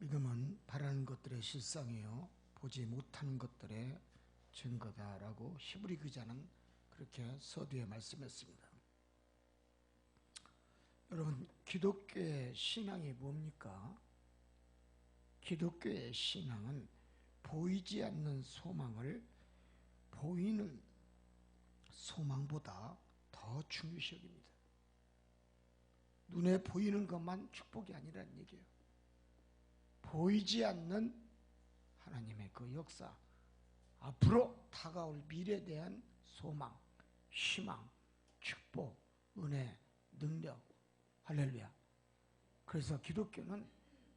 믿음은 바라는 것들의 실상이요 보지 못하는 것들의 증거다라고 히브리 기자는 그렇게 서두에 말씀했습니다. 여러분, 기독교의 신앙이 뭡니까? 기독교의 신앙은 보이지 않는 소망을 보이는 소망보다 더 중요시 여깁니다. 눈에 보이는 것만 축복이 아니라는 얘기예요. 보이지 않는 하나님의 그 역사, 앞으로 다가올 미래에 대한 소망, 희망, 축복, 은혜, 능력, 할렐루야. 그래서 기독교는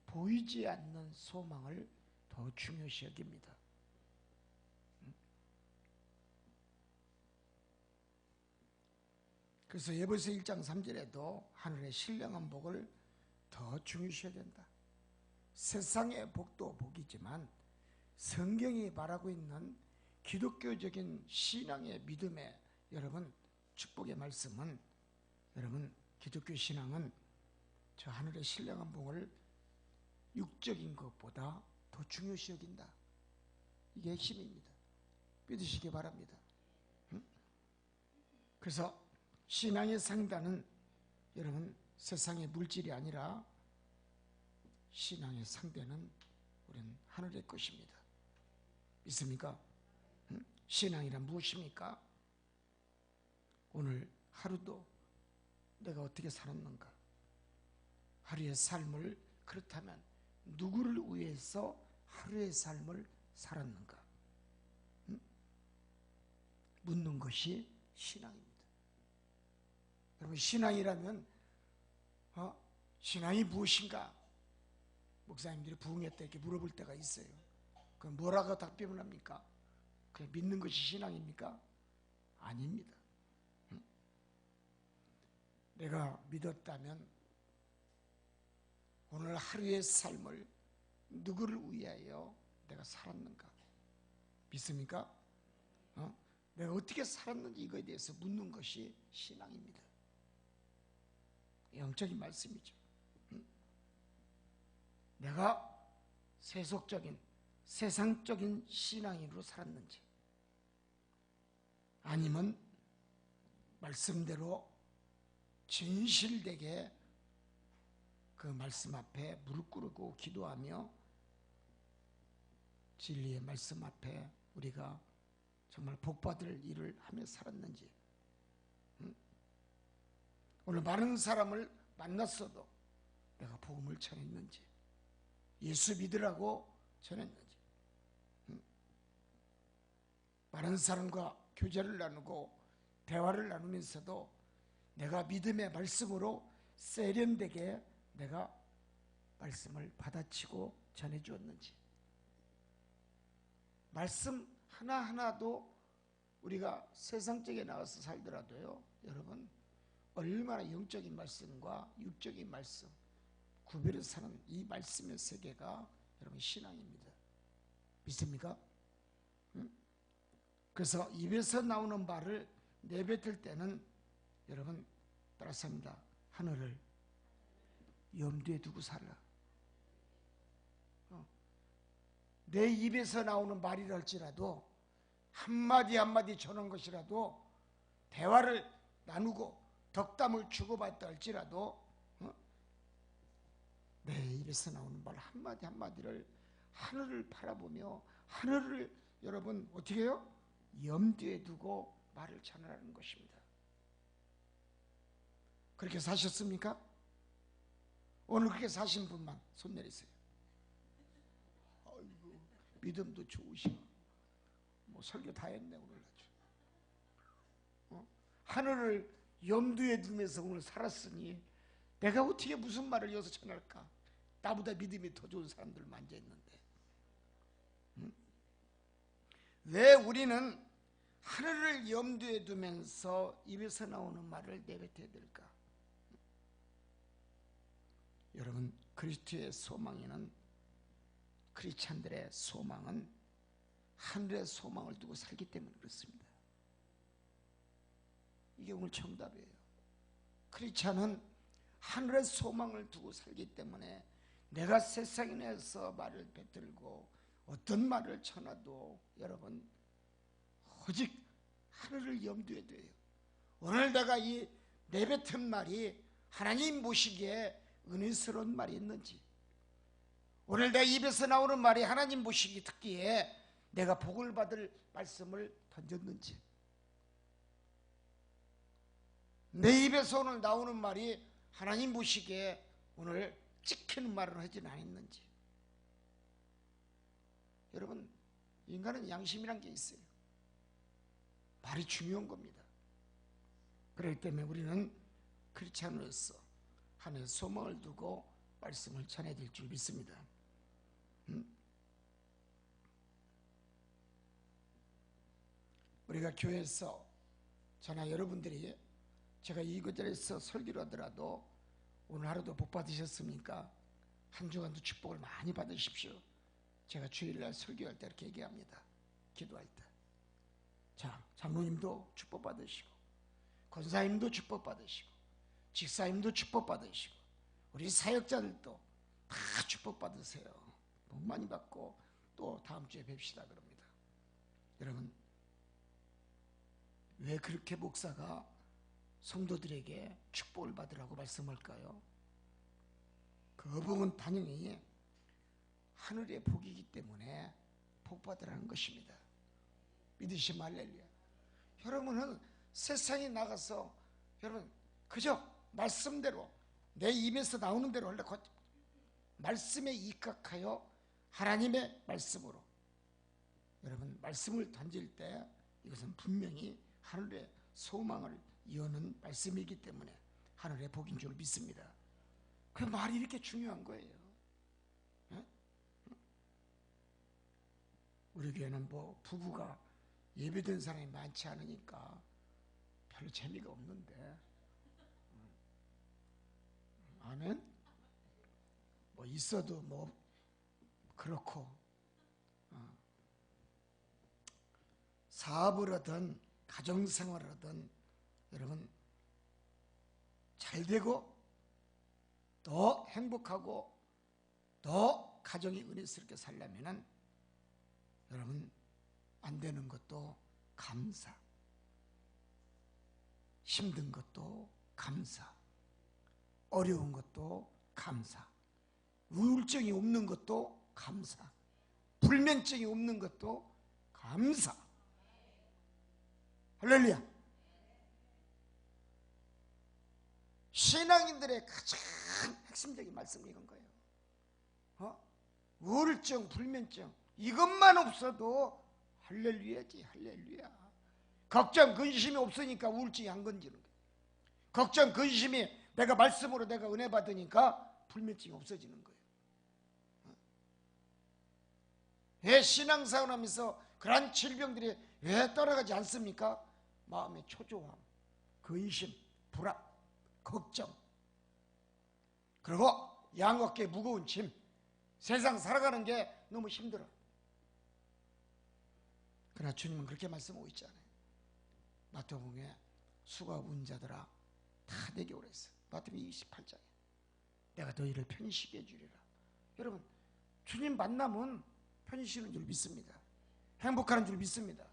보이지 않는 소망을 더 중요시 여깁니다. 그래서 에베소 1장 3절에도 하늘의 신령한 복을 더 중요시 여겨야 된다. 세상의 복도 복이지만 성경이 말하고 있는 기독교적인 신앙의 믿음의 여러분 축복의 말씀은, 여러분 기독교 신앙은 저 하늘의 신령한 복을 육적인 것보다 더 중요시 여긴다. 이게 핵심입니다. 믿으시기 바랍니다. 그래서 신앙의 상단은 여러분 세상의 물질이 아니라 신앙의 상대는 우리는 하늘의 것입니다. 믿습니까? 신앙이란 무엇입니까? 오늘 하루도 내가 어떻게 살았는가? 하루의 삶을, 그렇다면 누구를 위해서 하루의 삶을 살았는가? 묻는 것이 신앙입니다. 여러분, 신앙이라면 신앙이 무엇인가? 목사님들이 부흥회 때 이렇게 물어볼 때가 있어요. 그럼 뭐라고 답변을 합니까? 그냥 믿는 것이 신앙입니까? 아닙니다. 내가 믿었다면 오늘 하루의 삶을 누구를 위하여 내가 살았는가? 믿습니까? 내가 어떻게 살았는지 이거에 대해서 묻는 것이 신앙입니다. 영적인 말씀이죠. 내가 세속적인, 세상적인 신앙인으로 살았는지, 아니면 말씀대로 진실되게 그 말씀 앞에 무릎 꿇고 기도하며 진리의 말씀 앞에 우리가 정말 복받을 일을 하며 살았는지, 오늘 많은 사람을 만났어도 내가 복음을 전했는지, 예수 믿으라고 전했는지, 많은 사람과 교제를 나누고 대화를 나누면서도 내가 믿음의 말씀으로 세련되게 내가 말씀을 받아치고 전해주었는지, 말씀 하나하나도 우리가 세상적에 나가서 살더라도요, 여러분 얼마나 영적인 말씀과 육적인 말씀 구별해서 사는 이 말씀의 세계가 여러분 신앙입니다. 믿습니까? 그래서 입에서 나오는 말을 내뱉을 때는 여러분 따라합니다. 하늘을 염두에 두고 살라. 내 입에서 나오는 말이라 할지라도 한마디 한마디 전한 것이라도, 대화를 나누고 덕담을 주고받다 할지라도 내 입에서 나오는 말 한마디 한마디를 하늘을 바라보며 하늘을 여러분 어떻게 해요? 염두에 두고 말을 전하라는 것입니다. 그렇게 사셨습니까? 오늘 그렇게 사신 분만 손 내리세요. 아이고, 믿음도 좋으시고 뭐 설교 다 했네 오늘 아주. 하늘을 염두에 두면서 오늘 살았으니 내가 어떻게 무슨 말을 이어서 전할까? 나보다 믿음이 더 좋은 사람들 앉아있는데 왜 우리는 하늘을 염두에 두면서 입에서 나오는 말을 내뱉어야 될까? 여러분, 그리스도의 소망에는, 크리스찬들의 소망은 하늘의 소망을 두고 살기 때문에 그렇습니다. 이게 오늘 정답이에요. 크리스찬은 하늘의 소망을 두고 살기 때문에 내가 세상에 내서 말을 뱉들고 어떤 말을 쳐놔도 여러분 오직 하늘을 염두에 둬요. 오늘 내가 이 내뱉은 말이 하나님 보시기에 은혜스러운 말이 있는지, 오늘 내 입에서 나오는 말이 하나님 보시기 듣기에 내가 복을 받을 말씀을 던졌는지, 내 입에서 오늘 나오는 말이 하나님 보시기에 오늘 찍히는 말을 하진 않았는지. 여러분, 인간은 양심이란 게 있어요. 말이 중요한 겁니다. 그렇기 때문에 우리는 크리스찬으로서 하나의 소망을 두고 말씀을 전해드릴 줄 믿습니다. 우리가 교회에서 저나 여러분들이 제가 이곳에서 설교를 하더라도 오늘 하루도 복 받으셨습니까? 한 주간도 축복을 많이 받으십시오. 제가 주일날 설교할 때 이렇게 얘기합니다. 기도할 때. 자, 장로님도 축복 받으시고, 권사님도 축복 받으시고, 직사님도 축복 받으시고, 우리 사역자들도 다 축복 받으세요. 복 많이 받고 또 다음 주에 뵙시다 그럽니다. 여러분, 왜 그렇게 목사가 성도들에게 축복을 받으라고 말씀할까요? 그 복은 당연히 하늘의 복이기 때문에 복 받으라는 것입니다. 믿으시면 할렐루야. 여러분은 세상에 나가서 여러분 그저 말씀대로 내 입에서 나오는 대로 원래 말씀에 입각하여 하나님의 말씀으로 여러분 말씀을 던질 때 이것은 분명히 하늘의 소망을 여는 말씀이기 때문에 하늘의 복인 줄 믿습니다. 그 말이 이렇게 중요한 거예요. 네? 우리 교회는 뭐 부부가 예배드린 사람이 많지 않으니까 별로 재미가 없는데, 아멘? 뭐 있어도 뭐 그렇고, 사업을 하든 가정생활을 하든 여러분 잘 되고 더 행복하고 더 가정이 은혜스럽게 살려면은 여러분 안 되는 것도 감사, 힘든 것도 감사, 어려운 것도 감사, 우울증이 없는 것도 감사, 불면증이 없는 것도 감사. 할렐루야. 신앙인들의 가장 핵심적인 말씀이 이건 거예요. 우울증, 불면증 이것만 없어도 할렐루야지. 할렐루야. 걱정, 근심이 없으니까 우울증이 안 건지는 거예요. 걱정, 근심이 내가 말씀으로 내가 은혜 받으니까 불면증이 없어지는 거예요. 왜 신앙생활 하면서 그런 질병들이 왜 따라가지 않습니까? 마음의 초조함, 근심, 불안, 걱정, 그리고 양 어깨에 무거운 짐, 세상 살아가는 게 너무 힘들어. 그러나 주님은 그렇게 말씀하고 있잖아요. 마태복음에 수가 운 자들아 다 내게 오랬어. 마태복음 28장에 내가 너희를 편히 쉬게 해주리라. 여러분, 주님 만나면 편히 쉬는 줄 믿습니다. 행복하는 줄 믿습니다.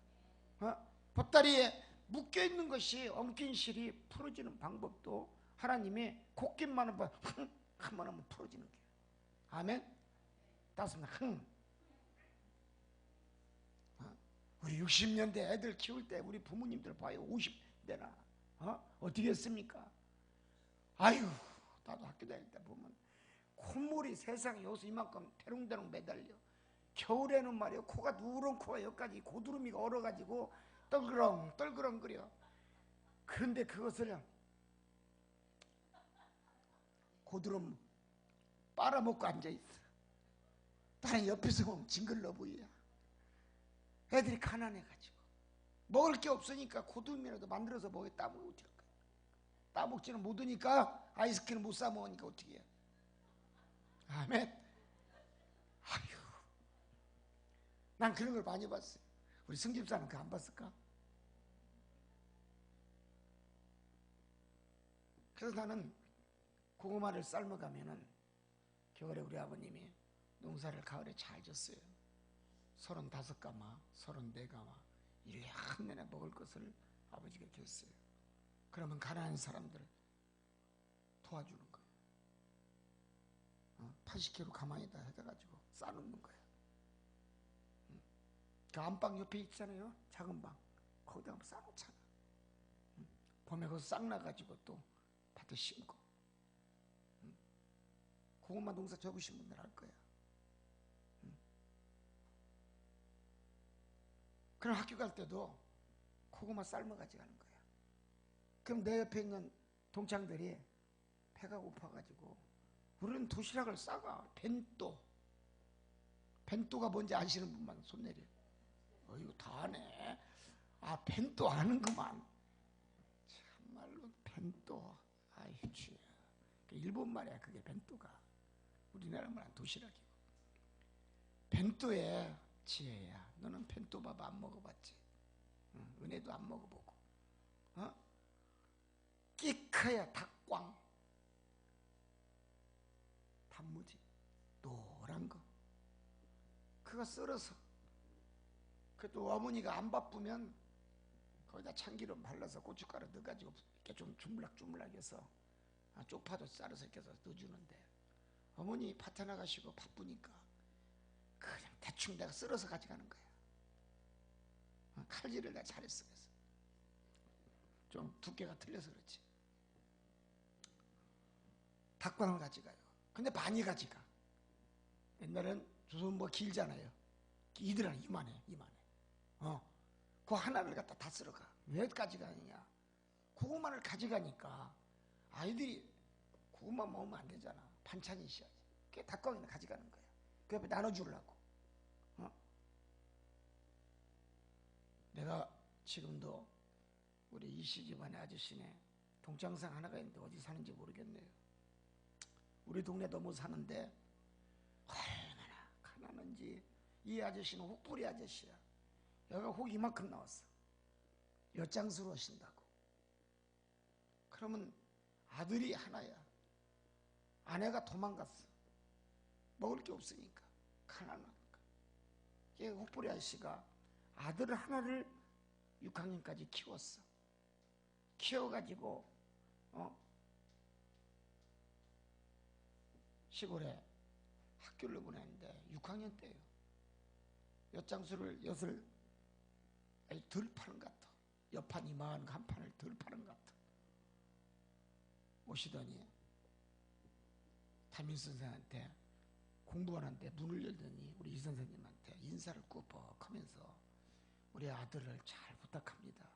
보따리에 묶여있는 것이 엉킨 실이 풀어지는 방법도 하나님이 콧김만 한번 하면 풀어지는 거예요. 아멘? 따스면 우리 60년대 애들 키울 때 우리 부모님들 봐요. 50대나 어떻게 했습니까? 아유, 나도 학교 다닐 때 보면 콧물이 세상에 여기서 이만큼 대롱대롱 매달려. 겨울에는 말이요, 코가 누런 코가 여기까지 고드름이가 얼어가지고 떨그렁거려. 그런데 그것을 고드름 빨아먹고 앉아있어. 나는 옆에서 보면 징글러 보여. 애들이 가난해가지고 먹을 게 없으니까 고드름이라도 만들어서 먹에 따먹으면 어떡해. 따먹지는 못하니까 아이스크림 못 사 먹으니까 어떻게 해. 아멘. 아휴, 난 그런 걸 많이 봤어요. 우리 승집사는 그거 안 봤을까? 그래서 나는 고구마를 삶아가면은 겨울에 우리 아버님이 농사를 가을에 잘 졌어요. 35가마, 34가마, 1년 내내 먹을 것을 아버지가 겼어요. 그러면 가난한 사람들 도와주는 거예요. 80kg 가만히다 해가지고 싸놓는 거예요. 그 안방 옆에 있잖아요. 작은 방. 거기다 싸놓잖아. 봄에 거기서 싹 나가지고 또 밭에 심고. 고구마 농사 접으신 분들 할 거야. 그럼 학교 갈 때도 고구마 삶아 가져가는 거야. 그럼 내 옆에 있는 동창들이 배가 고파가지고 우리는 도시락을 싸가. 벤또가 뭔지 아시는 분만 손 내려. 이거 다 아네. 벤또 아는구만. 참말로 벤또. 아이 쥐야. 일본 말이야 그게 벤또가. 우리나라 말은 도시락이고. 벤또의 지혜야. 너는 벤또밥 안 먹어봤지? 은혜도 안 먹어보고. 끼커야 닭광. 단무지. 노란 거. 그거 썰어서. 그래도 어머니가 안 바쁘면 거기다 참기름 발라서 고춧가루 넣어가지고 이렇게 좀 주물락주물락 해서 쪽파도 썰어서 이렇게 해서 넣어주는데 어머니 밭에 나가시고 바쁘니까 그냥 대충 내가 썰어서 가져가는 거야. 칼질을 내가 잘했어. 그래서 좀 두께가 틀려서 그렇지. 닭광을 가져가요. 근데 많이 가져가. 옛날엔 조선 뭐 길잖아요. 이들은 이만해. 그 하나를 갖다 다 쓸어가. 왜 가져가느냐? 고구마를 가져가니까 아이들이 고구마 먹으면 안 되잖아. 반찬이 있어야지. 그게 닭광이나 가져가는 거야. 그 옆에 나눠주려고. 내가 지금도 우리 이씨 집안의 아저씨네 동창상 하나가 있는데 어디 사는지 모르겠네요. 우리 동네 넘어 사는데 얼마나 가난한지. 이 아저씨는 혹부리 아저씨야. 여기가 혹 이만큼 나왔어. 엿장수로 하신다고. 그러면 아들이 하나야. 아내가 도망갔어. 먹을 게 없으니까. 가난하니까. 혹부리 아저씨가 아들 하나를 6학년까지 키웠어. 키워가지고 시골에 학교를 보냈는데 6학년 때예요. 엿장수를 엿을 덜 파는 것 같아. 옆판 이만한 한 판을 덜 파는 것 같아. 오시더니 담임 선생한테 공부하는데 문을 열더니 우리 이 선생님한테 인사를 꾸벅 하면서 우리 아들을 잘 부탁합니다.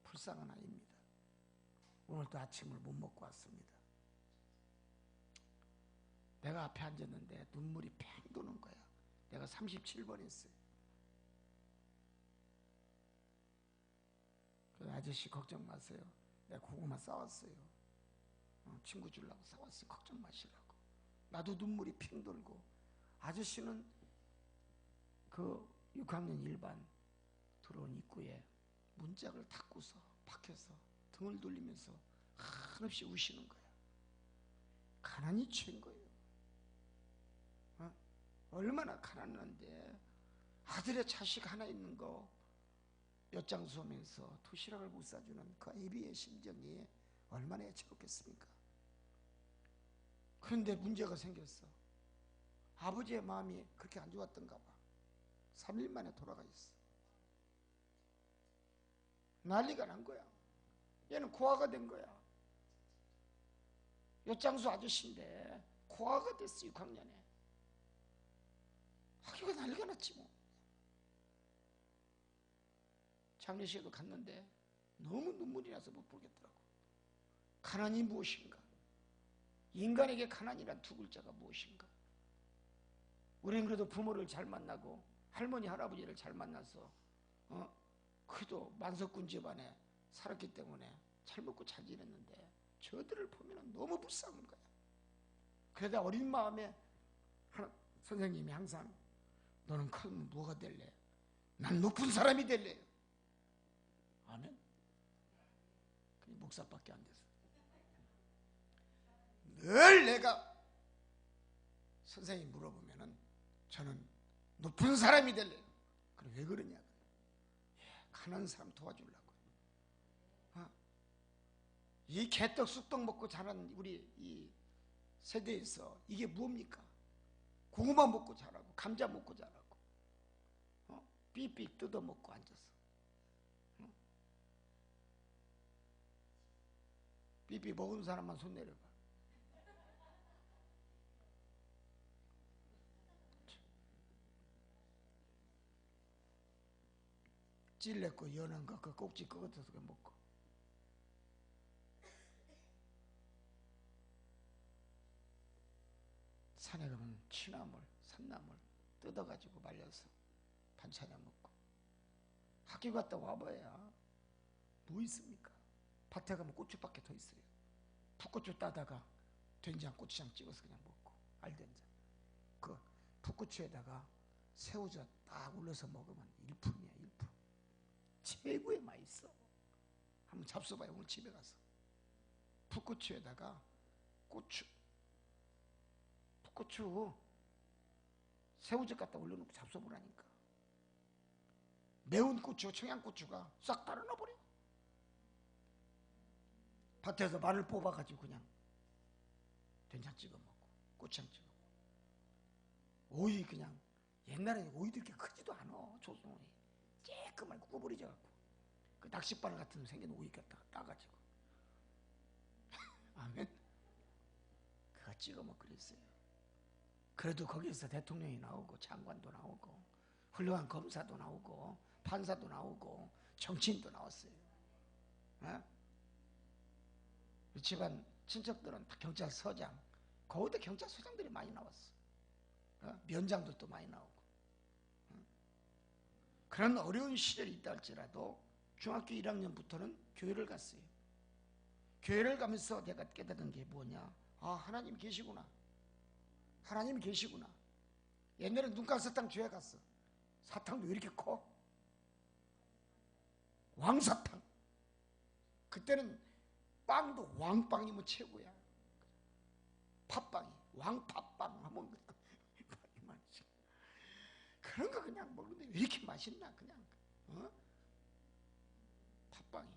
불쌍한 아이입니다. 오늘도 아침을 못 먹고 왔습니다. 내가 앞에 앉았는데 눈물이 팽 도는 거야. 내가 37번 했어요. 그 아저씨 걱정 마세요. 내가 고구마 싸왔어요. 친구 주려고 싸왔어요. 걱정 마시라고. 나도 눈물이 핑 돌고. 아저씨는 그 6학년 일반 들어온 입구에 문짝을 닫고서 박혀서 등을 돌리면서 한없이 우시는 거야. 가난이 취한 거예요. 얼마나 가난한데 아들의 자식 하나 있는 거 엿장수 하면서 도시락을 못 사주는 그 애비의 심정이 얼마나 애처롭겠습니까? 그런데 문제가 생겼어. 아버지의 마음이 그렇게 안 좋았던가 봐. 3일 만에 돌아가 있어. 난리가 난 거야. 얘는 고아가 된 거야. 엿장수 아저씨인데 고아가 됐어. 6학년에. 학교가 난리가 났지 뭐. 장례식에도 갔는데 너무 눈물이 나서 못 보겠더라고. 가난이 무엇인가? 인간에게 가난이란 두 글자가 무엇인가? 우리는 그래도 부모를 잘 만나고 할머니 할아버지를 잘 만나서 그래도 만석군 집안에 살았기 때문에 잘 먹고 잘 지냈는데 저들을 보면 너무 불쌍한 거야. 그러다 어린 마음에 선생님이 항상 너는 크면 뭐가 될래? 난 높은 사람이 될래. 아멘? 그게 목사밖에 안 돼서 늘 내가 선생님이 물어보면은 저는 높은 사람이 될래요. 그래, 왜 그러냐? 가난한 사람 도와주려고. 이 개떡 쑥떡 먹고 자란 우리 이 세대에서 이게 뭡니까? 고구마 먹고 자라고, 감자 먹고 자라고, 삐삐 뜯어 먹고 앉아서, 삐삐 먹은 사람만 손 내려봐. 찔렸고 연한 거 그 꼭지 끄어서 먹고. 산에 가면 취나물, 산나물 뜯어가지고 말려서 반찬에 먹고. 학교 갔다 와봐야 뭐 있습니까? 밭에 가면 고추밖에 더 있어요. 풋고추 따다가 된장, 고추장 찍어서 그냥 먹고, 알된장. 그 풋고추에다가 새우젓 딱 올려서 먹으면 일품이야, 일품. 최고의 맛있어. 한번 잡숴봐요, 오늘 집에 가서. 풋고추에다가 고추, 새우젓 갖다 올려놓고 잡숴보라니까. 매운 고추, 청양고추가 싹 달아나버려. 밭에서 마늘 뽑아가지고 그냥 된장 찍어 먹고, 고추장 찍어 먹고. 오이 그냥, 옛날에 오이도 이렇게 크지도 않아. 조선오이 쬐끄만 구부러져갖고 그 낚싯바늘 같은 거 생긴 오이 갖다가 따가지고 아멘. 그거 찍어 먹고 그랬어요. 그래도 거기에서 대통령이 나오고 장관도 나오고 훌륭한 검사도 나오고 판사도 나오고 정치인도 나왔어요. 우리 집안 친척들은 다 경찰서장, 거기도 경찰서장들이 많이 나왔어. 면장들도 많이 나오고. 그런 어려운 시절이 있다 할지라도 중학교 1학년부터는 교회를 갔어요. 교회를 가면서 내가 깨달은 게 뭐냐? 아, 하나님 계시구나. 하나님 계시구나. 옛날에 눈가사탕 교회 갔어. 사탕도 왜 이렇게 커? 왕사탕. 그때는 빵도 왕빵이면 최고야. 팥빵이, 왕팥빵 하면 그런 거 그냥 먹는데 왜 이렇게 맛있나? 그냥 팥빵이,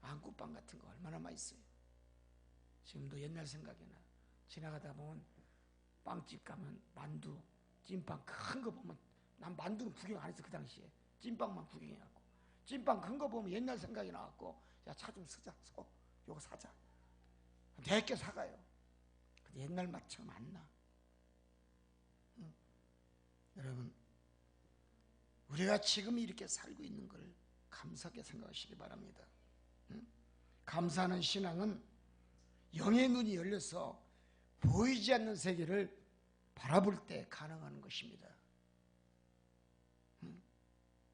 안구빵 같은 거 얼마나 맛있어요. 지금도 옛날 생각이 나. 지나가다 보면 빵집 가면 만두, 찐빵 큰 거 보면, 난 만두는 구경 안 했어 그 당시에. 찐빵만 구경해갖고, 찐빵 큰 거 보면 옛날 생각이 나갖고, 야, 차 좀 쓰자, 요거 사자. 대개 사가요. 근데 옛날 맛처럼 안 나. 여러분, 우리가 지금 이렇게 살고 있는 걸 감사하게 생각하시기 바랍니다. 감사하는 신앙은 영의 눈이 열려서 보이지 않는 세계를 바라볼 때 가능한 것입니다.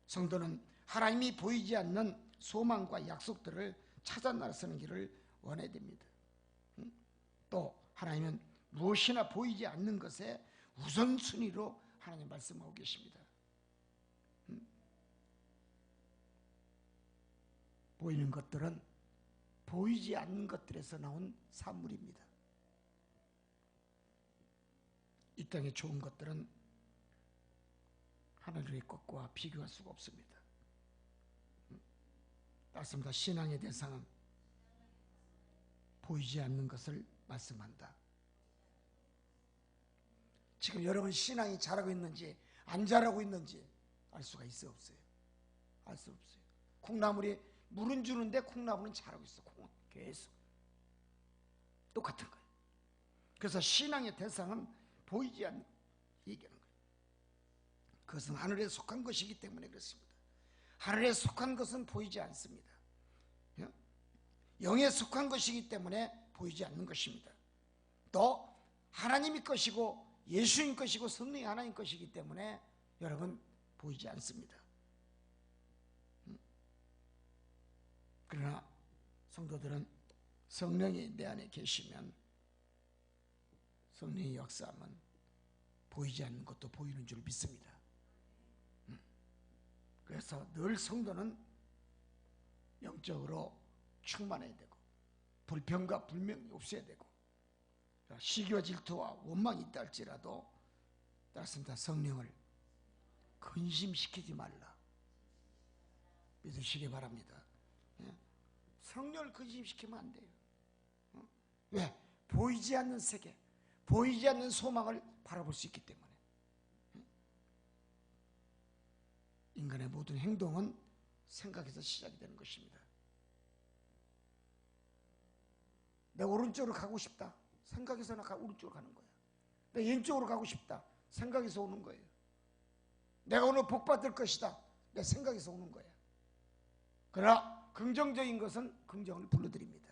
성도는 하나님이 보이지 않는 소망과 약속들을 찾아 나서는 길을 원해야 됩니다. 또 하나님은 무엇이나 보이지 않는 것에 우선순위로 하나님 말씀하고 계십니다. 보이는 것들은 보이지 않는 것들에서 나온 산물입니다. 이 땅의 좋은 것들은 하늘의 것과 비교할 수가 없습니다. 맞습니다. 신앙의 대상은 보이지 않는 것을 말씀한다. 지금 여러분 신앙이 자라고 있는지 안 자라고 있는지 알 수가 있어요, 없어요? 알 수 없어요. 콩나물이 물은 주는데 콩나물은 자라고 있어. 콩은 계속 똑같은 거예요. 그래서 신앙의 대상은 보이지 않는 얘기하는 거예요. 그것은 하늘에 속한 것이기 때문에 그렇습니다. 하늘에 속한 것은 보이지 않습니다. 영에 속한 것이기 때문에 보이지 않는 것입니다. 또 하나님이 것이고 예수님 것이고 성령이 하나님 것이기 때문에 여러분 보이지 않습니다. 그러나 성도들은 성령이 내 안에 계시면 성령의 역사하면 보이지 않는 것도 보이는 줄 믿습니다. 그래서 늘 성도는 영적으로 충만해야 되고 불평과 불명이 없어야 되고 시기와 질투와 원망이 있다 할지라도 따랐습니다. 성령을 근심시키지 말라 믿으시기 바랍니다. 성령을 근심시키면 안 돼요. 왜? 보이지 않는 세계, 보이지 않는 소망을 바라볼 수 있기 때문에. 인간의 모든 행동은 생각에서 시작이 되는 것입니다. 내가 오른쪽으로 가고 싶다. 생각에서 오른쪽으로 가는 거야. 내가 왼쪽으로 가고 싶다. 생각에서 오는 거예요. 내가 오늘 복 받을 것이다. 내 생각에서 오는 거야. 그러나 긍정적인 것은 긍정을 불러들입니다.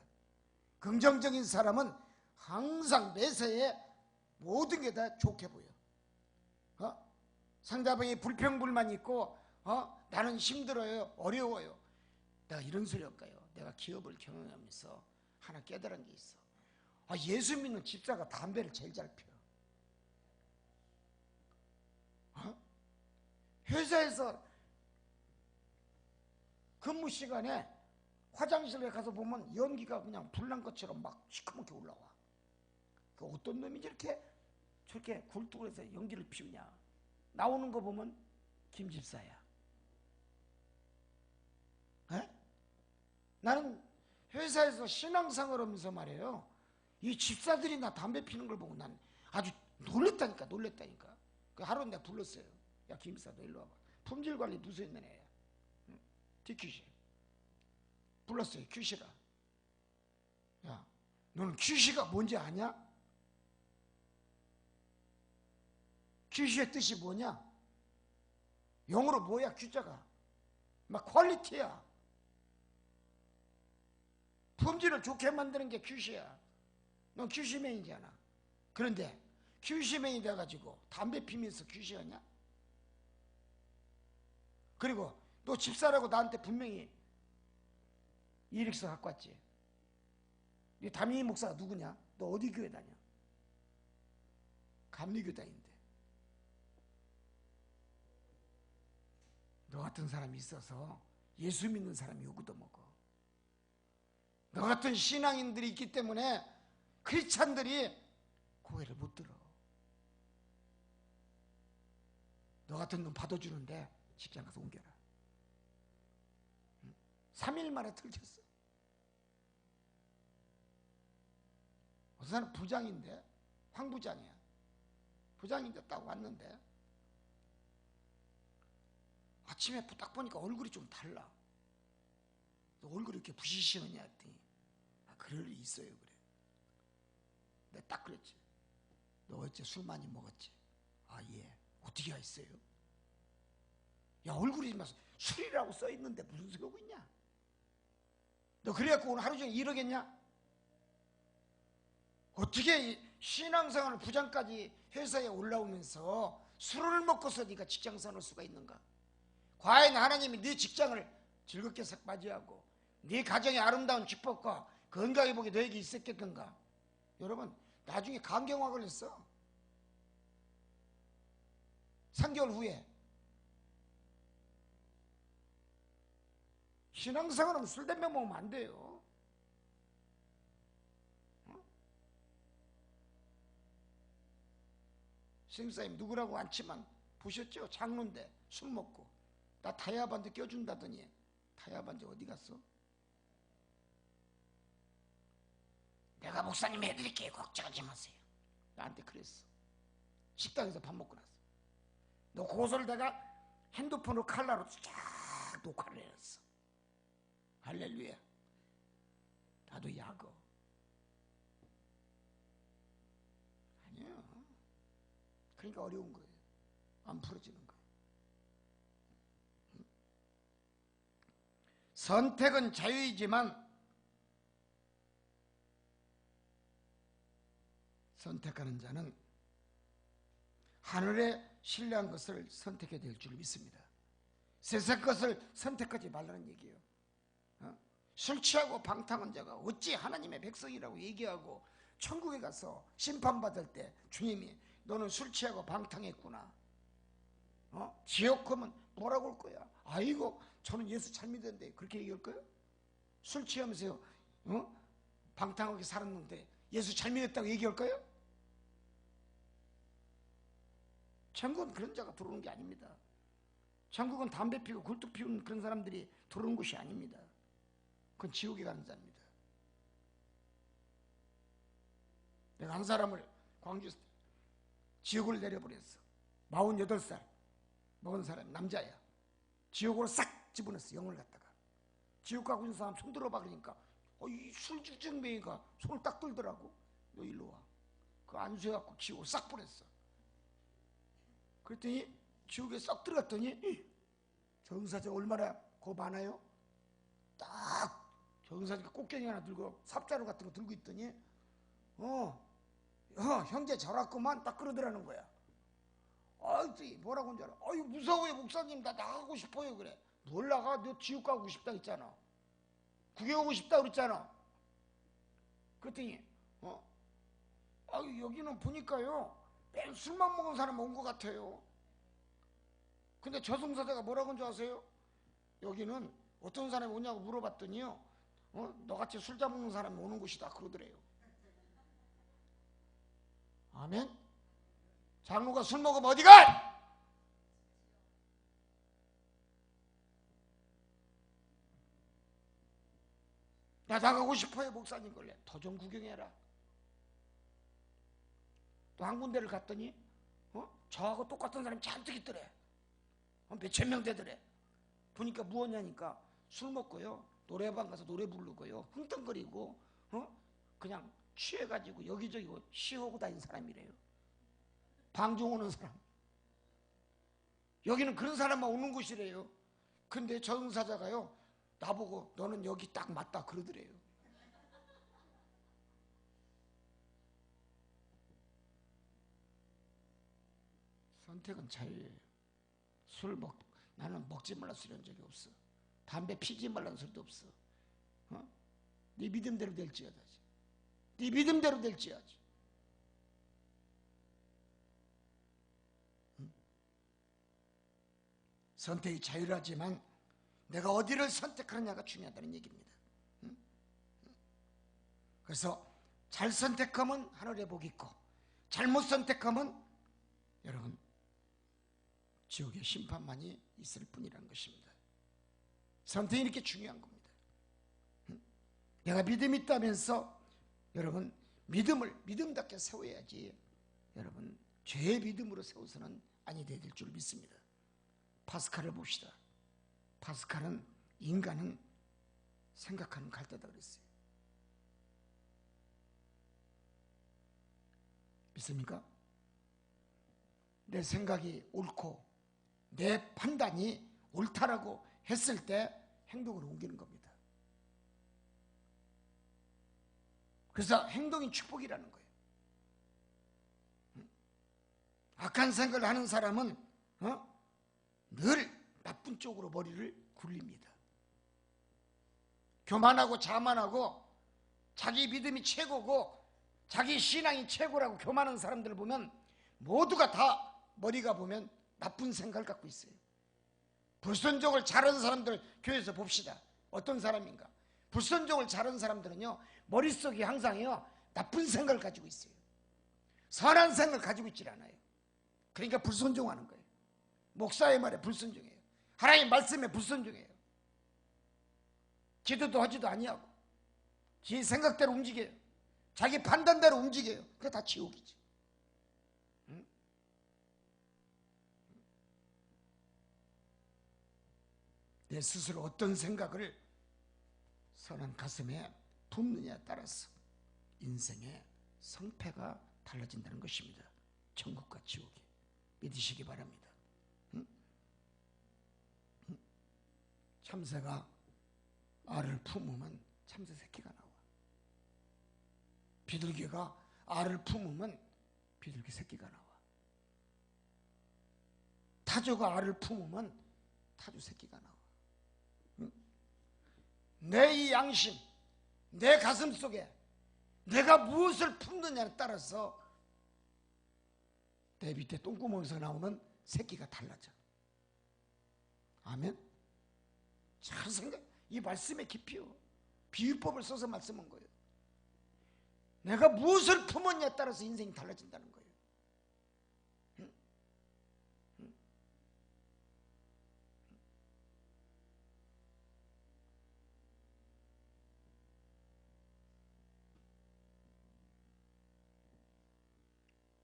긍정적인 사람은 항상 매사에 모든 게 다 좋게 보여. 상대방이 불평불만이 있고 나는 힘들어요, 어려워요. 내가 이런 소리 할까요? 내가 기업을 경영하면서 하나 깨달은 게 있어. 예수 믿는 집사가 담배를 제일 잘 피워. 회사에서 근무 시간에 화장실에 가서 보면 연기가 그냥 불난 것처럼 막 시커멓게 올라와. 그 어떤 놈이 저렇게 굴뚝에서 연기를 피우냐. 나오는 거 보면 김 집사야. 나는 회사에서 신앙생활 하면서 말이에요. 이 집사들이나 담배 피는 걸 보고 난 아주 놀랬다니까. 그 하루 내가 불렀어요. 야, 김 집사 너 일로 와봐. 품질관리 부서에 있는 애야. DQC. 불렀어요. QC라. 야, 너는 QC가 뭔지 아냐? QC의 뜻이 뭐냐? 영어로 뭐야, Q자가? 막 퀄리티야. 품질을 좋게 만드는 게 QC야. 넌 QC맨이잖아. 그런데 QC맨이 돼가지고 담배 피면서 QC하냐? 그리고 너 집사라고 나한테 분명히 이력서 갖고 왔지. 네 담임 목사가 누구냐? 너 어디 교회 다녀? 감리교 다닌대. 너 같은 사람이 있어서 예수 믿는 사람이 욕도 먹어. 너 같은 신앙인들이 있기 때문에 크리스찬들이 고개를 못 들어. 너 같은 놈 받아주는데 직장 가서 옮겨라. 3일 만에 틀렸어. 어떤 사람 부장인데, 황 부장이야. 부장인데 딱 왔는데 아침에 딱 보니까 얼굴이 좀 달라. 너 얼굴이 이렇게 부시시하냐 했더니 그럴 일 있어요. 그래. 내가 딱 그랬지. 너 어째 술 많이 먹었지? 예. 어떻게 했어요? 야, 얼굴이 막 술이라고 써있는데 무슨 소리 하고 있냐? 너 그래갖고 오늘 하루 종일 이러겠냐? 어떻게 신앙생활 부장까지 회사에 올라오면서 술을 먹고서 네가 직장생활 할 수가 있는가? 과연 하나님이 네 직장을 즐겁게 맞이하고 네 가정의 아름다운 축복과 건강의 복이 너에게 있었겠던가? 여러분, 나중에 간경화 걸렸어. 3개월 후에. 신앙생활은 술 담배 먹으면 안 돼요. 선생님 누구라고 않지만 보셨죠? 장로인데 술 먹고 나 타이어 반지 껴준다더니 타이어 반지 어디 갔어? 내가 목사님 해드릴게요. 걱정하지 마세요. 나한테 그랬어. 식당에서 밥 먹고 나서. 너 그것을 내가 핸드폰으로 칼라로 쫙 녹화를 해놨어. 할렐루야. 나도 약어. 아니야. 그러니까 어려운 거예요. 안 풀어지는 거예요. 선택은 자유이지만 선택하는 자는 하늘에 신뢰한 것을 선택해야 될 줄 믿습니다. 세상 것을 선택하지 말라는 얘기예요. 술 취하고 방탕한 자가 어찌 하나님의 백성이라고 얘기하고 천국에 가서 심판받을 때 주님이 너는 술 취하고 방탕했구나. 지옥 가면 뭐라고 할 거야? 아이고 저는 예수 잘 믿었는데 그렇게 얘기할 거예요? 술 취하면서요 방탕하게 살았는데 예수 잘 믿었다고 얘기할 거예요? 천국은 그런 자가 들어오는 게 아닙니다. 천국은 담배 피우고 굴뚝 피우는 그런 사람들이 들어오는 곳이 아닙니다. 그건 지옥에 가는 자입니다. 내가 한 사람을 광주 지옥을 내려버렸어. 48살 먹은 사람, 남자야. 지옥으로 싹 집어넣었어. 영을 갖다가. 지옥 가고 있는 사람 손 들어봐 그러니까 이 술주정뱅이가 손을 딱 들더라고. 너 일로 와. 그 안수해갖고 지옥으로 싹 보냈어. 그랬더니 지옥에 싹 들어갔더니 정사자 얼마나 거 많아요? 딱 정사자가 꽃갱이 하나 들고 삽자루 같은 거 들고 있더니 형제 잘 왔구만 딱 그러더라는 거야. 뭐라고 하는 줄 알아? 무서워요 목사님, 나 나가고 싶어요. 그래. 뭘 나가? 너 지옥 가고 싶다 했잖아. 구경하고 싶다 그랬잖아. 그랬더니 여기는 보니까요 맨 술만 먹은 사람 온 것 같아요. 근데 저승사자가 뭐라고 한 줄 아세요? 여기는 어떤 사람이 오냐고 물어봤더니요 너같이 술 잘 먹는 사람이 오는 곳이다 그러더래요. 아멘. 장로가 술 먹으면 어디 가? 나 나가고 싶어요 목사님. 걸래 더 좀 구경해라. 또 한 군데를 갔더니 저하고 똑같은 사람이 잔뜩 있더래. 몇천 명 되더래. 보니까 무엇냐니까 술 먹고요 노래방 가서 노래 부르고요 흥덩거리고 그냥 취해가지고 여기저기 쉬어오고 다니는 사람이래요. 방종 오는 사람. 여기는 그런 사람만 오는 곳이래요. 근데 저승사자가요 나보고 너는 여기 딱 맞다 그러더래요. 선택은 자유예요. 나는 먹지 말라 소리 한 적이 없어. 담배 피지 말라는 소리도 없어. 네 믿음대로 될지어다. 네 믿음대로 될지어다. 선택이 자유하지만 내가 어디를 선택하느냐가 중요하다는 얘기입니다. 그래서 잘 선택하면 하늘의 복이 있고 잘못 선택하면 여러분 지옥의 심판만이 있을 뿐이라는 것입니다. 선택이 이렇게 중요한 겁니다. 내가 믿음이 있다면서 여러분 믿음을 믿음답게 세워야지 여러분 죄의 믿음으로 세워서는 아니 될 줄 믿습니다. 파스칼을 봅시다. 파스칼은 인간은 생각하는 갈대다 그랬어요. 믿습니까? 내 생각이 옳고 내 판단이 옳다라고 했을 때 행동으로 옮기는 겁니다. 그래서 행동이 축복이라는 거예요. 악한 생각을 하는 사람은 늘 나쁜 쪽으로 머리를 굴립니다. 교만하고 자만하고 자기 믿음이 최고고 자기 신앙이 최고라고 교만한 사람들을 보면 모두가 다 머리가 보면 나쁜 생각을 갖고 있어요. 불순종을 잘하는 사람들 교회에서 봅시다. 어떤 사람인가? 불순종을 잘하는 사람들은요 머릿속에 항상요 나쁜 생각을 가지고 있어요. 선한 생각을 가지고 있질 않아요. 그러니까 불순종하는 거예요. 목사의 말에 불순종해요. 하나님 말씀에 불순종해요. 기도도 하지도 아니하고 지 생각대로 움직여요. 자기 판단대로 움직여요. 그게 다 지옥이지. 응? 내 스스로 어떤 생각을 선한 가슴에 품느냐에 따라서 인생의 성패가 달라진다는 것입니다. 천국과 지옥이. 믿으시기 바랍니다. 참새가 알을 품으면 참새 새끼가 나와. 비둘기가 알을 품으면 비둘기 새끼가 나와. 타조가 알을 품으면 타조 새끼가 나와. 내 이 양심, 내 가슴 속에 내가 무엇을 품느냐에 따라서 내 밑에 똥구멍에서 나오는 새끼가 달라져. 아멘. 잘 생각. 이 말씀의 깊이요. 비유법을 써서 말씀한 거예요. 내가 무엇을 품었냐에 따라서 인생이 달라진다는 거예요.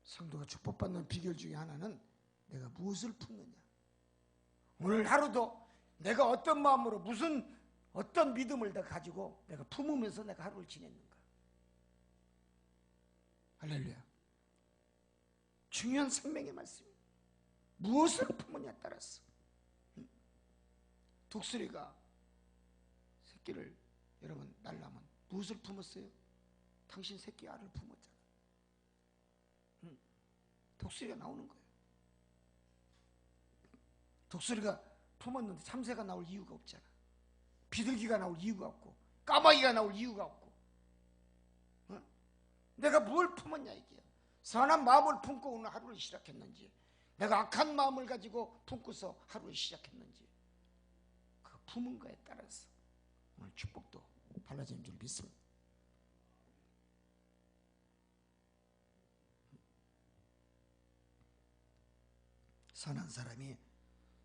성도가 축복받는 비결 중에 하나는 내가 무엇을 품느냐. 오늘 하루도 내가 어떤 마음으로 어떤 믿음을 내가 가지고 내가 품으면서 내가 하루를 지냈는가. 할렐루야. 중요한 생명의 말씀입니다. 무엇을 품느냐에 따라서. 독수리가 새끼를 여러분 낳으려면 무엇을 품었어요? 당신 새끼 알을 품었잖아. 독수리가 나오는 거예요. 독수리가 품었는데 참새가 나올 이유가 없잖아. 비둘기가 나올 이유가 없고 까마귀가 나올 이유가 없고. 내가 뭘 품었냐 이게. 선한 마음을 품고 오늘 하루를 시작했는지, 내가 악한 마음을 가지고 품고서 하루를 시작했는지, 그 품은 거에 따라서 오늘 축복도 달라지는 줄 믿습니다. 선한 사람이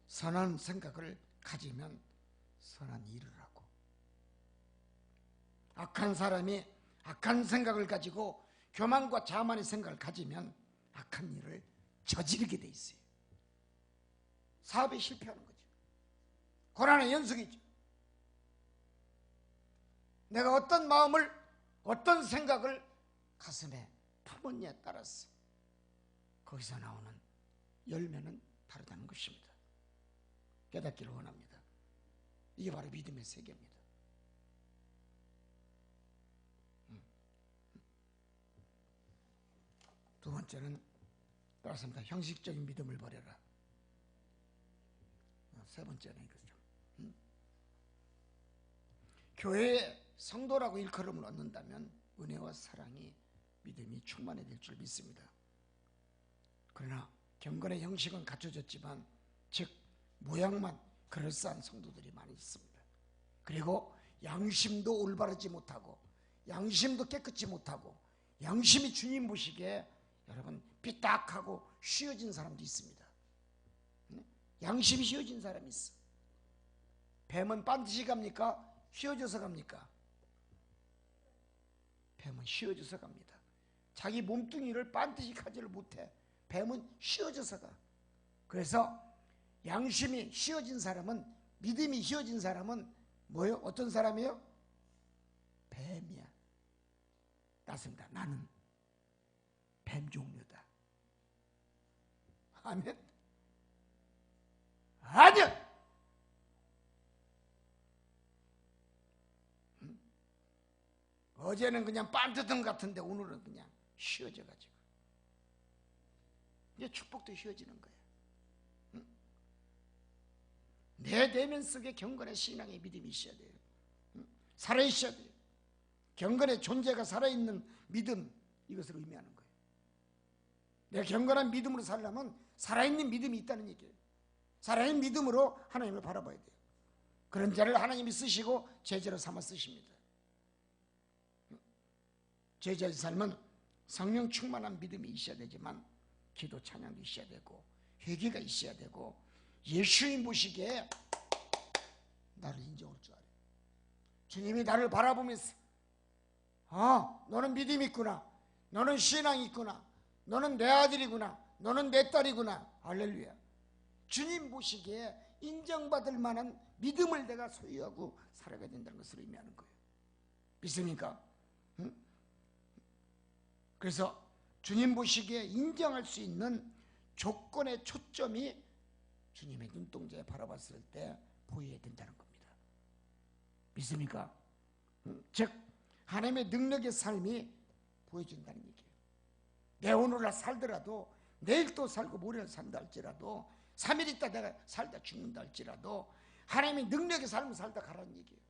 선한 생각을 가지면 선한 일을 하고, 악한 사람이 악한 생각을 가지고 교만과 자만의 생각을 가지면 악한 일을 저지르게 돼 있어요. 사업에 실패하는 거죠. 고난의 연속이죠. 내가 어떤 마음을, 어떤 생각을 가슴에 품었냐에 따라서 거기서 나오는 열매는 다르다는 것입니다. 깨닫기를 원합니다. 이게 바로 믿음의 세계입니다. 두 번째는 그렇습니다. 형식적인 믿음을 버려라. 세 번째는 이거죠. 교회에 성도라고 일컬음을 얻는다면 은혜와 사랑이 믿음이 충만해야 될 줄 믿습니다. 그러나 경건의 형식은 갖춰졌지만, 즉 모양만 그럴싸한 성도들이 많이 있습니다. 그리고 양심도 올바르지 못하고, 양심도 깨끗이 못하고, 양심이 주님 보시기에 여러분 삐딱하고 쉬어진 사람도 있습니다. 양심이 쉬어진 사람이 있어. 뱀은 반드시 갑니까? 쉬어져서 갑니까? 뱀은 쉬어져서 갑니다. 자기 몸뚱이를 반드시 가지를 못해. 뱀은 쉬어져서 가. 그래서 양심이 쉬어진 사람은, 믿음이 쉬어진 사람은 뭐예요? 어떤 사람이에요? 뱀이야. 맞습니다. 나는 뱀 종류다. 아멘. 아니야. 어제는 그냥 빤듯한 같은데 오늘은 그냥 쉬어져가지고 이제 축복도 쉬어지는 거예요. 내 내면 속에 경건의 신앙의 믿음이 있어야 돼요. 살아있어야 돼요. 경건의 존재가 살아있는 믿음, 이것을 의미하는 거예요. 내가 경건한 믿음으로 살려면 살아있는 믿음이 있다는 얘기예요. 살아있는 믿음으로 하나님을 바라봐야 돼요. 그런 자를 하나님이 쓰시고 제자로 삼아 쓰십니다. 제자의 삶은 성령 충만한 믿음이 있어야 되지만 기도 찬양도 있어야 되고 회개가 있어야 되고 예수님 보시기에 나를 인정할 줄 알아요. 주님이 나를 바라보면서 너는 믿음이 있구나. 너는 신앙이 있구나. 너는 내 아들이구나. 너는 내 딸이구나. 할렐루야. 주님 보시기에 인정받을 만한 믿음을 내가 소유하고 살아가야 된다는 것을 의미하는 거예요. 믿습니까? 응? 그래서 주님 보시기에 인정할 수 있는 조건의 초점이 주님의 눈동자에 바라봤을 때 보여야 된다는 겁니다. 믿습니까? 즉 하나님의 능력의 삶이 보여준다는 얘기예요. 내 오늘날 살더라도 내일 또 살고 모레를 산다 할지라도 3일 있다 내가 살다 죽는다 할지라도 하나님의 능력의 삶을 살다 가라는 얘기예요.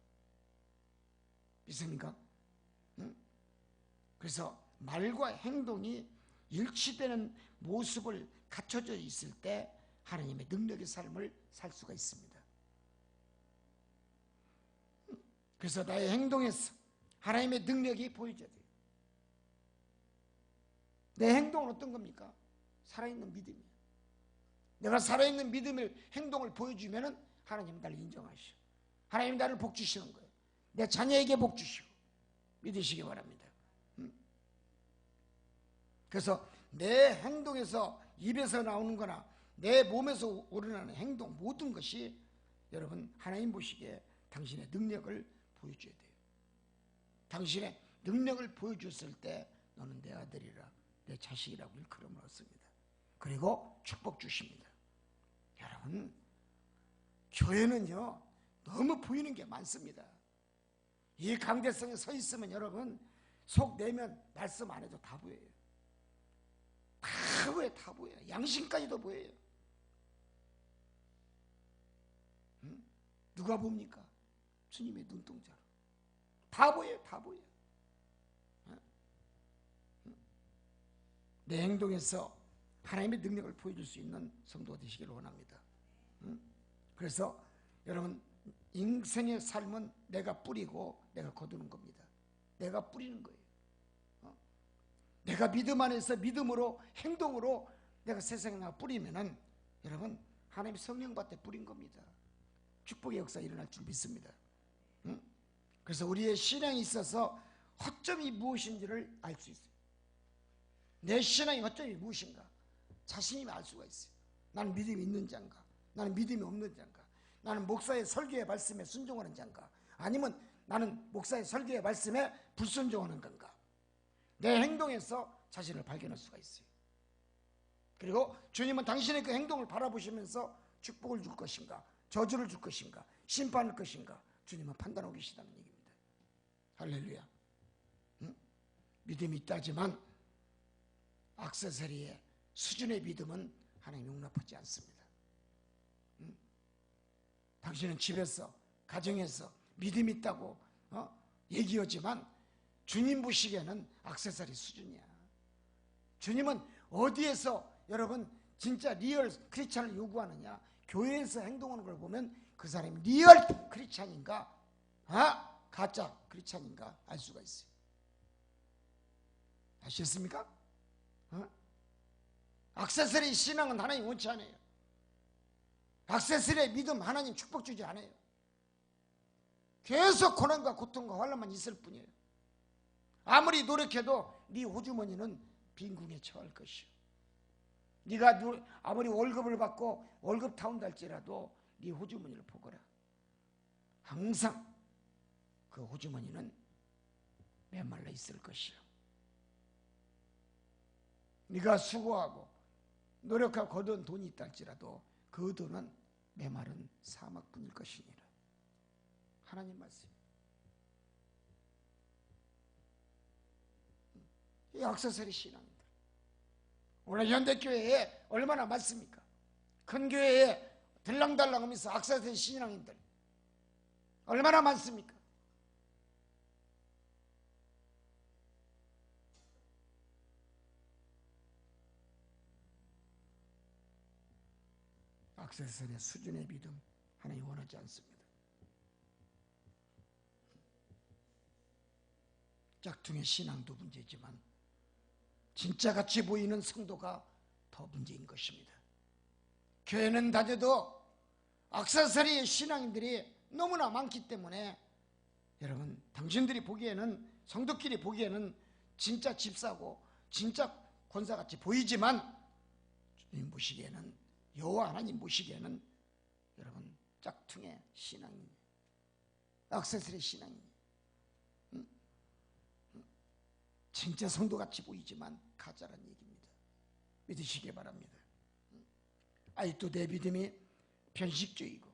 믿습니까? 그래서 말과 행동이 일치되는 모습을 갖춰져 있을 때 하나님의 능력의 삶을 살 수가 있습니다. 그래서 나의 행동에서 하나님의 능력이 보여져야 돼요. 내 행동은 어떤 겁니까? 살아있는 믿음이에요. 내가 살아있는 믿음을, 행동을 보여주면 하나님은 나를 인정하시고 하나님이 나를 복 주시는 거예요. 내 자녀에게 복 주시고 믿으시기 바랍니다. 그래서 내 행동에서, 입에서 나오는 거나 내 몸에서 우러나는 행동, 모든 것이 여러분 하나님 보시기에 당신의 능력을 보여줘야 돼요. 당신의 능력을 보여줬을 때 너는 내 아들이라, 내 자식이라고 일컬음을 얻습니다. 그리고 축복 주십니다. 여러분, 교회는요 너무 보이는 게 많습니다. 이 강대성에 서 있으면 여러분 속 내면 말씀 안 해도 다 보여요. 다 보여요. 다 보여요. 양심까지도 보여요. 누가 봅니까? 주님의 눈동자로 다 보여요. 다 보여요. 내 행동에서 하나님의 능력을 보여줄 수 있는 성도가 되시기를 원합니다. 그래서 여러분, 인생의 삶은 내가 뿌리고 내가 거두는 겁니다. 내가 뿌리는 거예요. 내가 믿음 안에서 믿음으로, 행동으로 내가 세상에 나가 뿌리면은 여러분 하나님 성령밭에 뿌린 겁니다. 축복의 역사 일어날 줄 믿습니다. 그래서 우리의 신앙이 있어서 허점이 무엇인지를 알 수 있어요. 내 신앙의 허점이 무엇인가 자신이 알 수가 있어요. 나는 믿음이 있는 자인가, 나는 믿음이 없는 자인가, 나는 목사의 설교의 말씀에 순종하는 자인가, 아니면 나는 목사의 설교의 말씀에 불순종하는 건가. 내 행동에서 자신을 발견할 수가 있어요. 그리고 주님은 당신의 그 행동을 바라보시면서 축복을 줄 것인가, 저주를 줄 것인가, 심판할 것인가, 주님은 판단하고 계시다는 얘기입니다. 할렐루야. 믿음이 있다지만 액세서리의 수준의 믿음은 하나님 용납하지 않습니다. 당신은 집에서, 가정에서 믿음이 있다고 얘기하지만 주님 보시기에는 액세서리 수준이야. 주님은 어디에서 여러분 진짜 리얼 크리스찬을 요구하느냐, 교회에서 행동하는 걸 보면 그 사람이 리얼 크리스찬인가 가짜 크리스찬인가 알 수가 있어요. 아시겠습니까? 액세서리 신앙은 하나님 원치 않아요. 액세서리의 믿음 하나님 축복 주지 않아요. 계속 고난과 고통과 환난만 있을 뿐이에요. 아무리 노력해도 네 호주머니는 빈궁에 처할 것이요. 네가 아무리 월급을 받고 월급 타운다 할지라도 네 호주머니를 보거라. 항상 그 호주머니는 메말라 있을 것이요. 네가 수고하고 노력하고 거둔 돈이 있다 할지라도 그 돈은 메마른 사막뿐일 것이니라. 하나님 말씀. 이 액세서리 신앙들 오늘 현대교회에 얼마나 많습니까? 큰 교회에 들랑달랑하면서 액세서리 신앙인들 얼마나 많습니까? 액세서리의 수준의 믿음 하나님 원하지 않습니다. 짝퉁의 신앙도 문제지만 진짜 같이 보이는 성도가 더 문제인 것입니다. 교회는 다녀도 액세서리의 신앙인들이 너무나 많기 때문에 여러분 당신들이 보기에는, 성도끼리 보기에는 진짜 집사고 진짜 권사같이 보이지만 주님 보시기에는, 여호와 하나님 보시기에는 여러분 짝퉁의 신앙인, 액세서리 신앙인, 진짜 성도같이 보이지만 가짜란 얘기입니다. 믿으시기 바랍니다. 아직도 내 믿음이 편식주의고,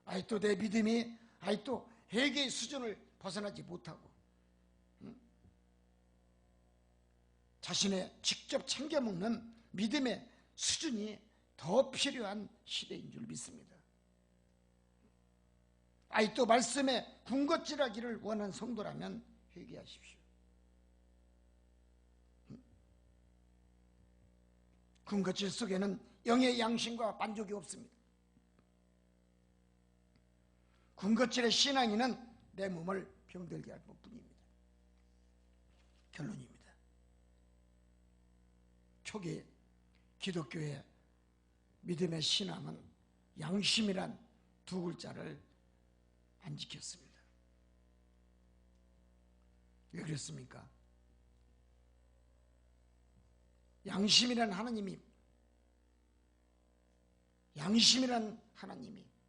아직도 내 믿음이 아직도 회개의 수준을 벗어나지 못하고 자신의 직접 챙겨 먹는 믿음의 수준이 더 필요한 시대인 줄 믿습니다. 아직도 말씀에 군것질하기를 원하는 성도라면 회개하십시오. 군것질 속에는 영의 양심과 만족이 없습니다. 군것질의 신앙인은 내 몸을 병들게 할 뿐입니다. 결론입니다. 초기 기독교의 믿음의 신앙은 양심이란 두 글자를 안 지켰습니다. 왜 그랬습니까? 양심이란 하나님이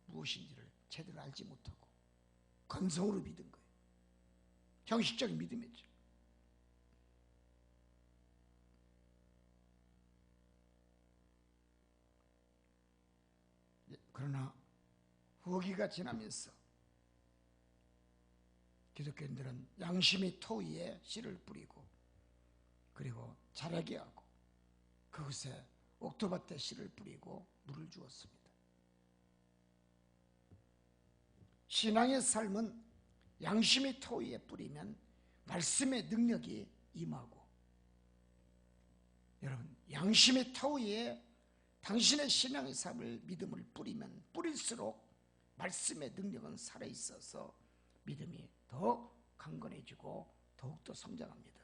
무엇인지를 제대로 알지 못하고 건성으로 믿은 거예요. 형식적인 믿음이죠. 그러나 후기가 지나면서 기독교인들은 양심의 토 위에 씨를 뿌리고 그리고 자라게 하고 그것에 옥토밭에 씨를 뿌리고 물을 주었습니다. 신앙의 삶은 양심의 토 위에 뿌리면 말씀의 능력이 임하고, 여러분 양심의 토 위에 당신의 신앙의 삶을 믿음을 뿌리면 뿌릴수록 말씀의 능력은 살아있어서 믿음이 더욱 강건해지고 더욱더 성장합니다.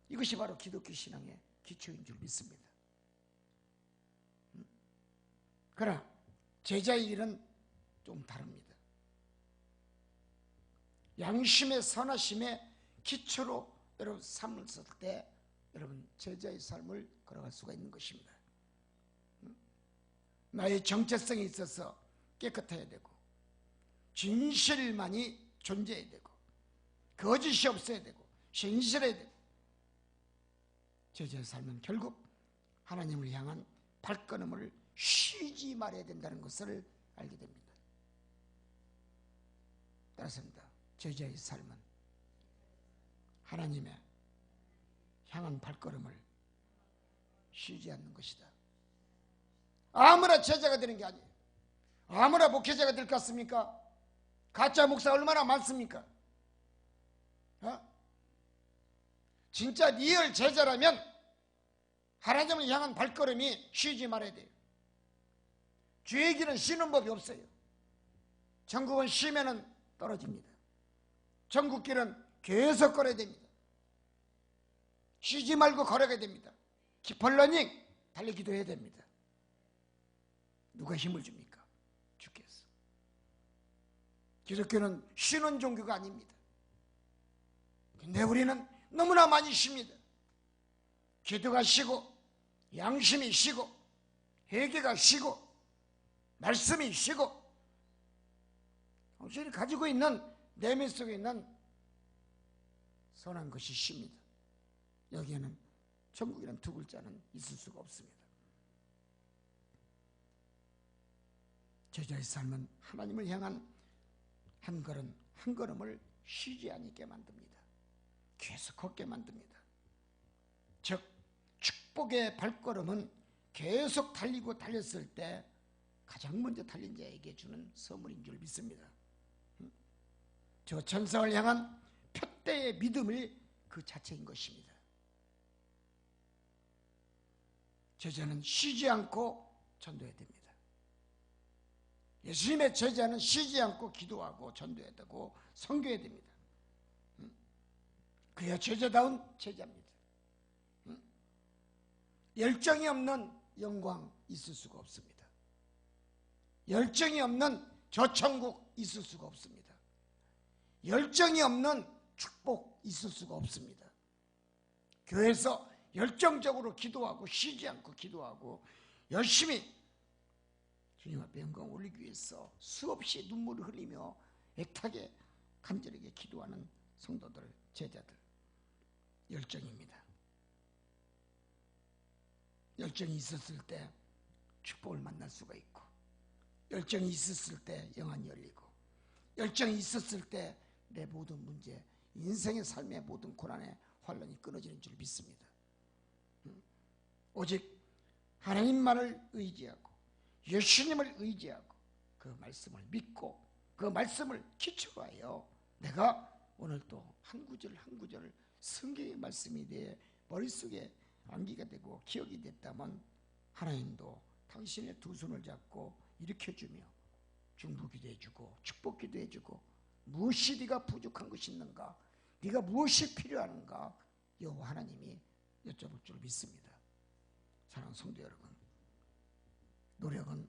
이것이 바로 기독교 신앙의 기초인 줄 믿습니다. 그러나 제자의 일은 좀 다릅니다. 양심의 선하심의 기초로 여러분 삶을 쓸 때 여러분 제자의 삶을 걸어갈 수가 있는 것입니다. 나의 정체성에 있어서 깨끗해야 되고 진실만이 존재해야 되고 거짓이 없어야 되고 신실해야 되고, 제자의 삶은 결국 하나님을 향한 발걸음을 쉬지 말아야 된다는 것을 알게 됩니다. 따라서입니다. 제자의 삶은 하나님의 향한 발걸음을 쉬지 않는 것이다. 아무나 제자가 되는 게 아니에요. 아무나 목회자가 될 것 같습니까? 가짜 목사 얼마나 많습니까? 진짜 리얼 제자라면 하나님을 향한 발걸음이 쉬지 말아야 돼요. 주의 길은 쉬는 법이 없어요. 천국은 쉬면은 떨어집니다. 천국길은 계속 걸어야 됩니다. 쉬지 말고 걸어가야 됩니다. 키퍼러닝 달리기도 해야 됩니다. 누가 힘을 줍니까? 주께서. 기독교는 쉬는 종교가 아닙니다. 근데 우리는 너무나 많이 쉽니다. 기도가 쉬고 양심이 쉬고 회개가 쉬고 말씀이 쉬고 당신이 가지고 있는 내면 속에 있는 선한 것이 쉽니다. 여기에는 천국이라는 두 글자는 있을 수가 없습니다. 제자의 삶은 하나님을 향한 한 걸음 한 걸음을 쉬지 않게 만듭니다. 계속 걷게 만듭니다. 즉 축복의 발걸음은 계속 달리고 달렸을 때 가장 먼저 달린 자에게 주는 선물인 줄 믿습니다. 저 천상을 향한 표대의 믿음이 그 자체인 것입니다. 제자는 쉬지 않고 전도해야 됩니다. 예수님의 제자는 쉬지 않고 기도하고 전도해야 되고 선교해야 됩니다. 그야 제자다운 제자입니다. 열정이 없는 영광 있을 수가 없습니다. 열정이 없는 저 천국 있을 수가 없습니다. 열정이 없는 축복 있을 수가 없습니다. 교회에서 열정적으로 기도하고 쉬지 않고 기도하고 열심히 주님 앞에 영광 올리기 위해서 수없이 눈물을 흘리며 애타게 간절하게 기도하는 성도들, 제자들, 열정입니다. 열정이 있었을 때 축복을 만날 수가 있고, 열정이 있었을 때 영안이 열리고, 열정이 있었을 때 내 모든 문제, 인생의 삶의 모든 고난의 환란이 끊어지는 줄 믿습니다. 오직 하나님만을 의지하고 예수님을 의지하고 그 말씀을 믿고 그 말씀을 기초로 하여 내가 오늘 또 한 구절 한 구절을 성경의 말씀이 내 머릿속에 암기가 되고 기억이 됐다면 하나님도 당신의 두 손을 잡고 일으켜주며 중보기도 해주고 축복기도 해주고 무엇이 네가 부족한 것이 있는가, 네가 무엇이 필요한가 여호와 하나님이 여쭤볼 줄 믿습니다. 사랑하는 성도 여러분, 노력은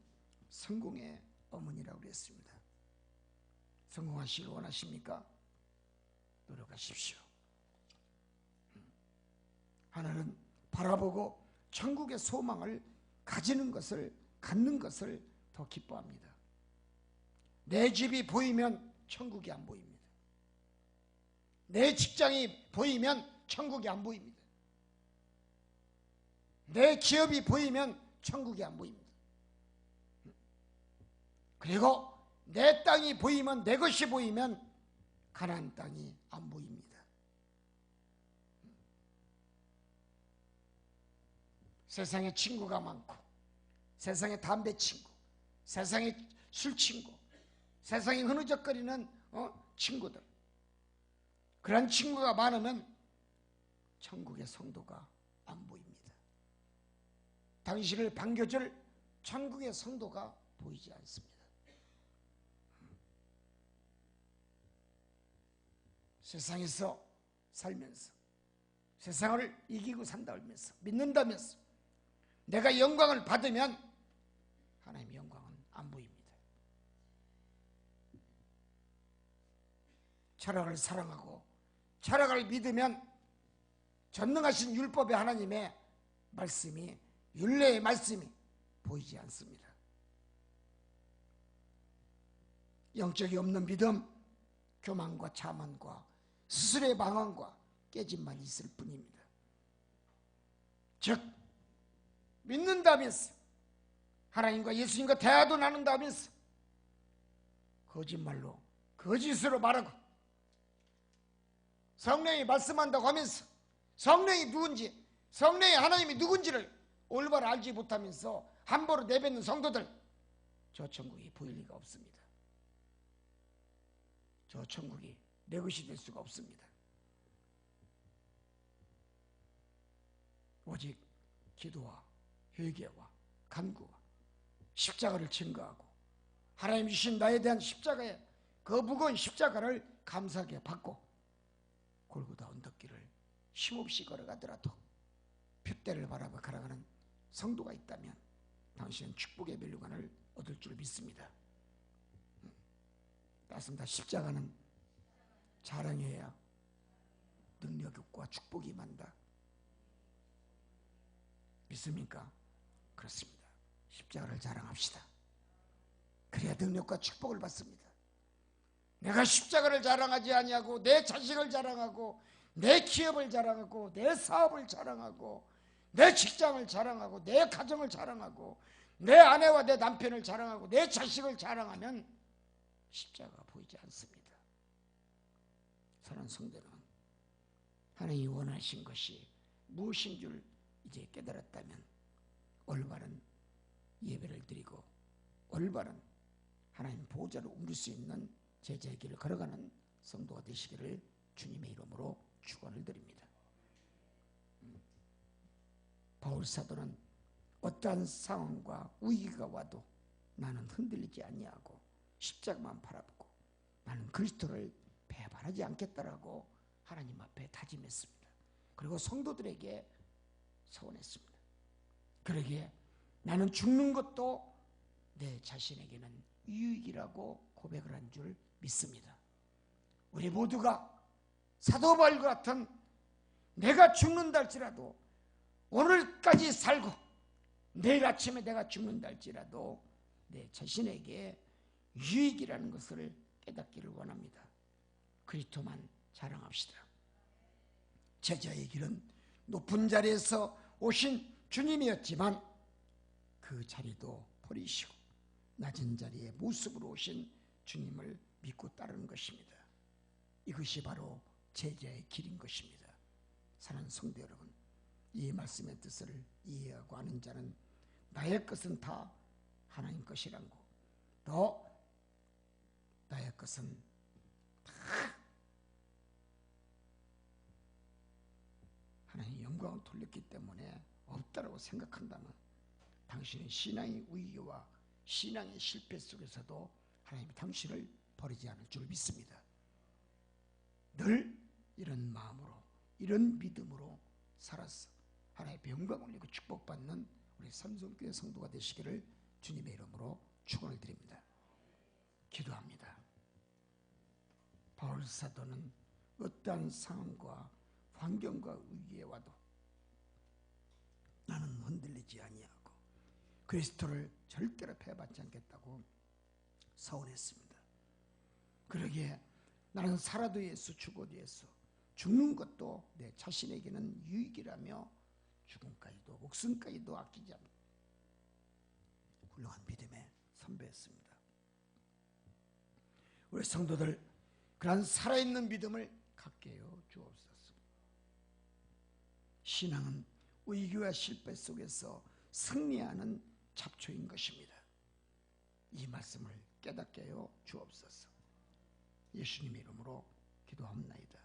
성공의 어머니라고 그랬습니다. 성공하시길 원하십니까? 노력하십시오. 하늘은 바라보고 천국의 소망을 갖는 것을 더 기뻐합니다. 내 집이 보이면 천국이 안 보입니다. 내 직장이 보이면 천국이 안 보입니다. 내 기업이 보이면 천국이 안 보입니다. 그리고 내 땅이 보이면, 내 것이 보이면 가나안 땅이 안 보입니다. 세상에 친구가 많고, 세상에 담배 친구, 세상에 술 친구, 세상에 흐느적거리는 친구들, 그런 친구가 많으면 천국의 성도가 안 보입니다. 당신을 반겨줄 천국의 성도가 보이지 않습니다. 세상에서 살면서, 세상을 이기고 산다면서, 믿는다면서 내가 영광을 받으면 하나님의 영광은 안 보입니다. 철학을 사랑하고 철학을 믿으면 전능하신 율법의 하나님의 말씀이, 율례의 말씀이 보이지 않습니다. 영적이 없는 믿음, 교만과 자만과 스스로의 방황과 깨짐만 있을 뿐입니다. 즉 믿는다면서, 하나님과 예수님과 대화도 나눈다면서 거짓말로, 거짓으로 말하고, 성령이 말씀한다고 하면서 성령이 누군지, 성령의 하나님이 누군지를 올바로 알지 못하면서 함부로 내뱉는 성도들, 저 천국이 보일 리가 없습니다. 저 천국이 내 것이 될 수가 없습니다. 오직 기도와 회개와 간구와 십자가를 증거하고 하나님 주신 나에 대한 십자가의 그 무거운 십자가를 감사하게 받고 골고다 언덕길을 힘없이 걸어가더라도 푯대를 바라봐 걸어가는 성도가 있다면 당신은 축복의 멸류관을 얻을 줄 믿습니다. 따습니다. 십자가는 자랑해야 능력과 축복이 임한다. 믿습니까? 그렇습니다. 십자가를 자랑합시다. 그래야 능력과 축복을 받습니다. 내가 십자가를 자랑하지 아니하고 내 자식을 자랑하고 내 기업을 자랑하고 내 사업을 자랑하고 내 직장을 자랑하고 내 가정을 자랑하고 내 아내와 내 남편을 자랑하고 내 자식을 자랑하면 십자가가 보이지 않습니다. 사랑하는 성도는 하나님이 원하신 것이 무엇인 줄 이제 깨달았다면 올바른 예배를 드리고 올바른 하나님 보호자를 옮길 수 있는 제자의 길을 걸어가는 성도가 되시기를 주님의 이름으로 축원을 드립니다. 바울 사도는 어떠한 상황과 위기가 와도 나는 흔들리지 아니하고 십자가만 바라보고 나는 그리스도를 배반하지 않겠다라고 하나님 앞에 다짐했습니다. 그리고 성도들에게 서원했습니다. 그러기에 나는 죽는 것도 내 자신에게는 유익이라고 고백을 한 줄 믿습니다. 우리 모두가 사도 바울과 같은 내가 죽는다 할지라도 오늘까지 살고 내일 아침에 내가 죽는다 할지라도 내 자신에게 유익이라는 것을 깨닫기를 원합니다. 그리스도만 자랑합시다. 제자의 길은 높은 자리에서 오신 주님이었지만 그 자리도 버리시고 낮은 자리에 모습으로 오신 주님을 믿고 따르는 것입니다. 이것이 바로 제자의 길인 것입니다. 사랑하는 성도 여러분, 이 말씀의 뜻을 이해하고 아는 자는 나의 것은 다 하나님 것이라고, 너 나의 것은 다 하나님 영광을 돌렸기 때문에 없다라고 생각한다면 당신의 신앙의 위기와 신앙의 실패 속에서도 하나님이 당신을 버리지 않을 줄 믿습니다. 늘 이런 마음으로, 이런 믿음으로 살아서 하나님의 영광을 올리고 축복받는 우리 삼성교회 성도가 되시기를 주님의 이름으로 축원을 드립니다. 기도합니다. 바울 사도는 어떠한 상황과 환경과 위기에 와도 그리스도를 절대로 패받지 않겠다고 서원했습니다. 그러기에 나는 살아도 예수, 죽어도 예수, 죽는 것도 내 자신에게는 유익이라며 죽음까지도 목숨까지도 아끼지 않는 훌륭한 믿음의 선배였습니다. 우리 성도들, 그러한 살아있는 믿음을 갖게 하여 주옵소서. 신앙은 위기와 실패 속에서 승리하는 잡초인 것입니다. 이 말씀을 깨닫게 하여 주옵소서. 예수님의 이름으로 기도합나이다.